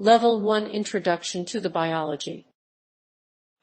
Level 1 Introduction to the Biology.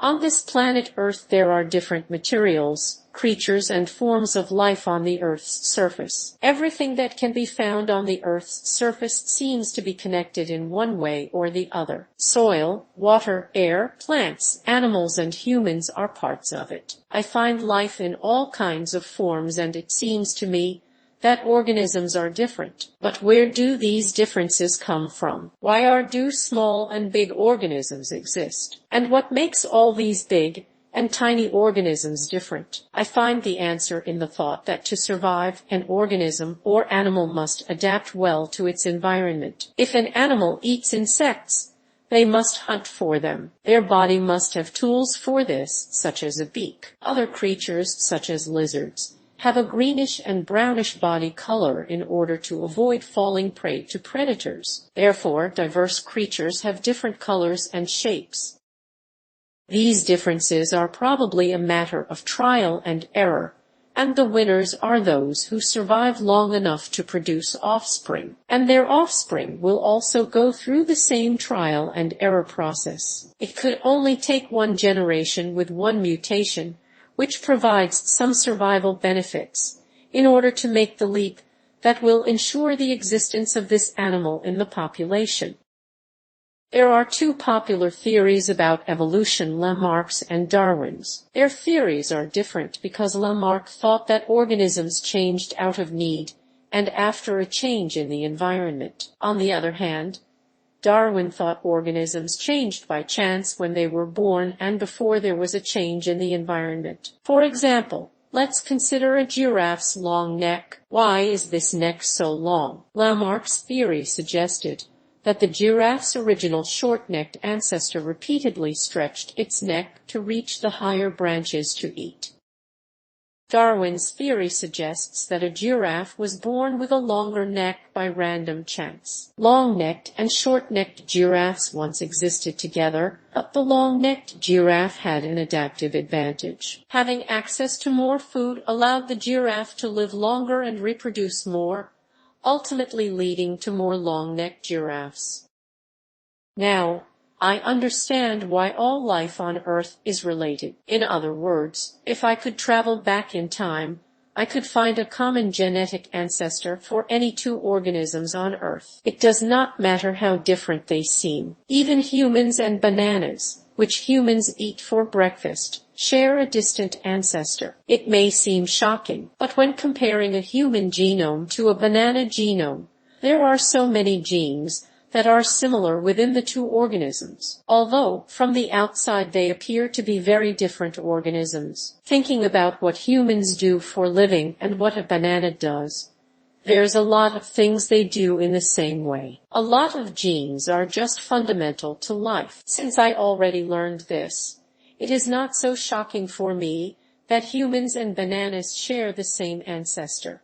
On this planet Earth there are different materials, creatures and forms of life on the Earth's surface. Everything that can be found on the Earth's surface seems to be connected in one way or the other. Soil, water, air, plants, animals and humans are parts of it. I find life in all kinds of forms, and it seems to me that organisms are different. But where do these differences come from? Why do small and big organisms exist? And what makes all these big and tiny organisms different? I find the answer in the thought that to survive, an organism or animal must adapt well to its environment. If an animal eats insects, they must hunt for them. Their body must have tools for this, such as a beak. Other creatures, such as lizards, have a greenish and brownish body color in order to avoid falling prey to predators. Therefore, diverse creatures have different colors and shapes. These differences are probably a matter of trial and error, and the winners are those who survive long enough to produce offspring, and their offspring will also go through the same trial and error process. It could only take one generation with one mutation, which provides some survival benefits, in order to make the leap that will ensure the existence of this animal in the population. There are two popular theories about evolution, Lamarck's and Darwin's. Their theories are different because Lamarck thought that organisms changed out of need and after a change in the environment. On the other hand, Darwin thought organisms changed by chance when they were born and before there was a change in the environment. For example, let's consider a giraffe's long neck. Why is this neck so long? Lamarck's theory suggested that the giraffe's original short-necked ancestor repeatedly stretched its neck to reach the higher branches to eat. Darwin's theory suggests that a giraffe was born with a longer neck by random chance. Long-necked and short-necked giraffes once existed together, but the long-necked giraffe had an adaptive advantage. Having access to more food allowed the giraffe to live longer and reproduce more, ultimately leading to more long-necked giraffes. Now, I understand why all life on Earth is related. In other words, if I could travel back in time, I could find a common genetic ancestor for any two organisms on Earth. It does not matter how different they seem. Even humans and bananas, which humans eat for breakfast, share a distant ancestor. It may seem shocking, but when comparing a human genome to a banana genome, there are so many genes that are similar within the two organisms, although from the outside they appear to be very different organisms. Thinking about what humans do for living and what a banana does, there's a lot of things they do in the same way. A lot of genes are just fundamental to life. Since I already learned this, it is not so shocking for me that humans and bananas share the same ancestor.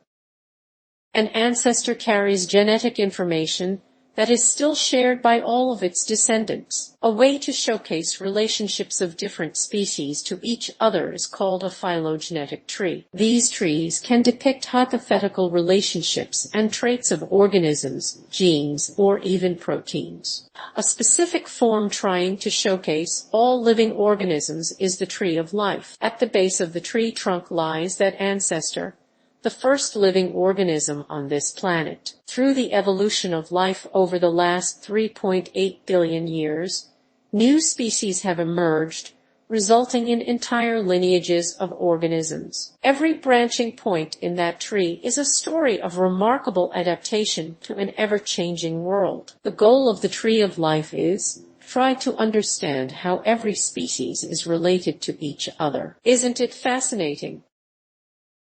An ancestor carries genetic information that is still shared by all of its descendants. A way to showcase relationships of different species to each other is called a phylogenetic tree. These trees can depict hypothetical relationships and traits of organisms, genes, or even proteins. A specific form trying to showcase all living organisms is the tree of life. At the base of the tree trunk lies that ancestor, the first living organism on this planet. Through the evolution of life over the last 3.8 billion years, new species have emerged, resulting in entire lineages of organisms. Every branching point in that tree is a story of remarkable adaptation to an ever-changing world. The goal of the tree of life is try to understand how every species is related to each other. Isn't it fascinating?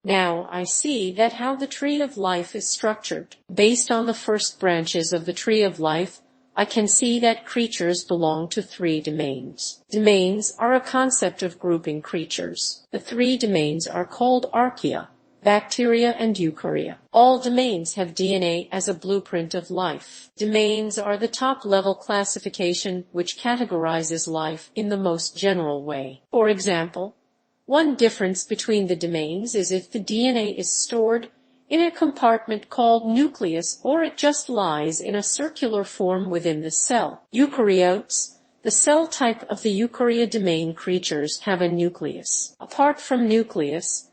Now I see that how the tree of life is structured. Based on the first branches of the tree of life, I can see that creatures belong to three domains. Domains are a concept of grouping creatures. The three domains are called archaea, bacteria, and eukarya. All domains have DNA as a blueprint of life. Domains are the top-level classification which categorizes life in the most general way. For example, one difference between the domains is if the DNA is stored in a compartment called nucleus, or it just lies in a circular form within the cell. Eukaryotes, the cell type of the eukarya domain creatures, have a nucleus. Apart from nucleus,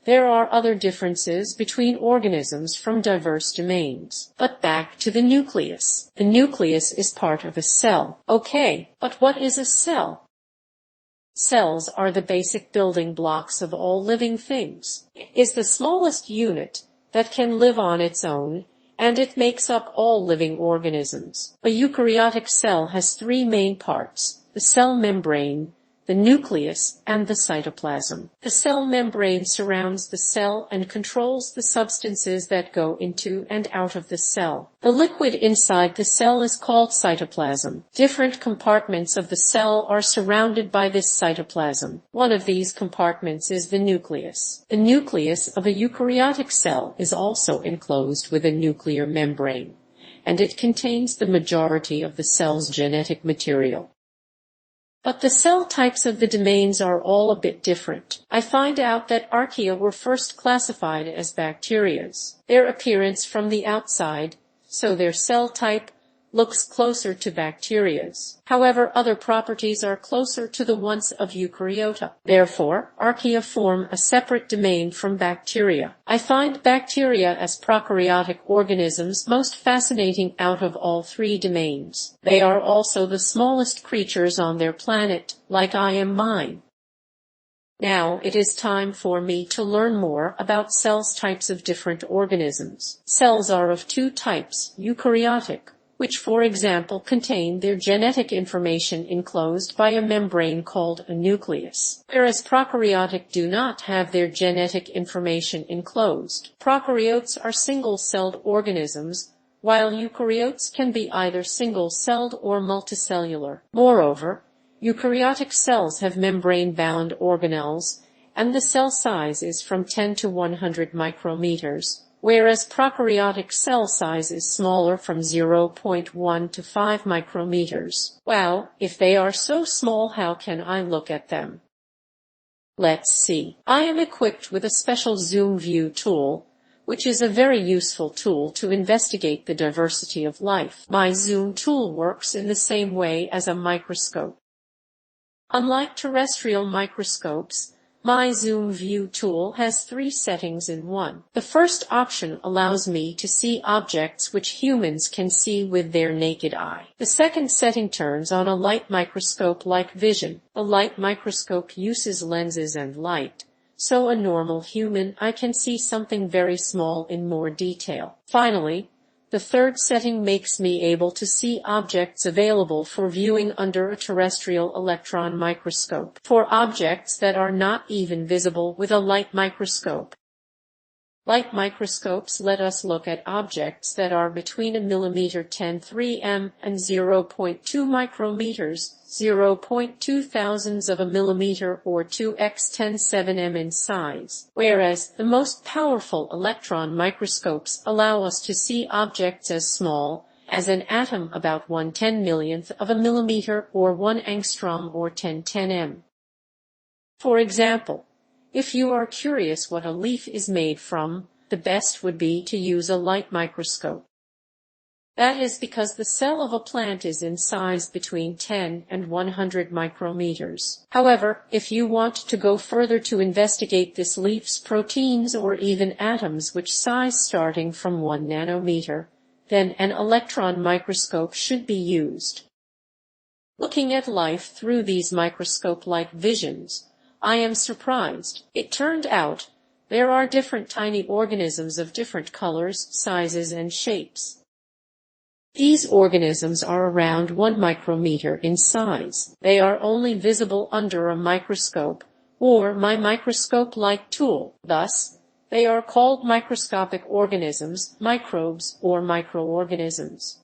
there are other differences between organisms from diverse domains. But back to the nucleus. The nucleus is part of a cell. Okay, but what is a cell? Cells are the basic building blocks of all living things. It is the smallest unit that can live on its own, and it makes up all living organisms. A eukaryotic cell has three main parts: the cell membrane, the nucleus, and the cytoplasm. The cell membrane surrounds the cell and controls the substances that go into and out of the cell. The liquid inside the cell is called cytoplasm. Different compartments of the cell are surrounded by this cytoplasm. One of these compartments is the nucleus. The nucleus of a eukaryotic cell is also enclosed with a nuclear membrane, and it contains the majority of the cell's genetic material. But the cell types of the domains are all a bit different. I find out that archaea were first classified as bacterias. Their appearance from the outside, so their cell type, looks closer to bacterias. However, other properties are closer to the ones of eukaryota. Therefore, archaea form a separate domain from bacteria. I find bacteria as prokaryotic organisms most fascinating out of all three domains. They are also the smallest creatures on their planet, like I am mine. Now it is time for me to learn more about cells types of different organisms. Cells are of two types: eukaryotic, which for example contain their genetic information enclosed by a membrane called a nucleus, whereas prokaryotic do not have their genetic information enclosed. Prokaryotes are single-celled organisms, while eukaryotes can be either single-celled or multicellular. Moreover, eukaryotic cells have membrane-bound organelles, and the cell size is from 10 to 100 micrometers, whereas prokaryotic cell size is smaller, from 0.1 to 5 micrometers. Wow, if they are so small, how can I look at them? Let's see. I am equipped with a special zoom view tool, which is a very useful tool to investigate the diversity of life. My zoom tool works in the same way as a microscope. Unlike terrestrial microscopes, my zoom view tool has three settings in one. The first option allows me to see objects which humans can see with their naked eye. The second setting turns on a light microscope-like vision. The light microscope uses lenses and light, so a normal human eye can see something very small in more detail. Finally, the third setting makes me able to see objects available for viewing under a terrestrial electron microscope, for objects that are not even visible with a light microscope. Light microscopes let us look at objects that are between a millimeter 10^3 m and 0.2 micrometers, 0.2 thousandths of a millimeter, or 2 × 10^7 m in size, whereas the most powerful electron microscopes allow us to see objects as small as an atom, about 1/10 millionth of a millimeter, or 1 angstrom, or 10^10 m. For example, if you are curious what a leaf is made from, the best would be to use a light microscope. That is because the cell of a plant is in size between 10 and 100 micrometers. However, if you want to go further to investigate this leaf's proteins or even atoms, which size starting from 1 nanometer, then an electron microscope should be used. Looking at life through these microscope-like visions, I am surprised. It turned out there are different tiny organisms of different colors, sizes, and shapes. These organisms are around 1 micrometer in size. They are only visible under a microscope, or my microscope-like tool. Thus, they are called microscopic organisms, microbes, or microorganisms.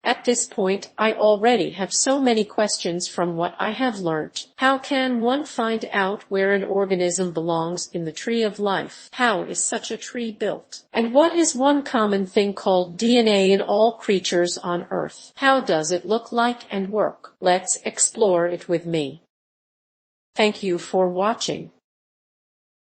At this point, I already have so many questions from what I have learnt. How can one find out where an organism belongs in the tree of life? How is such a tree built? And what is one common thing called DNA in all creatures on Earth? How does it look like and work? Let's explore it with me. Thank you for watching.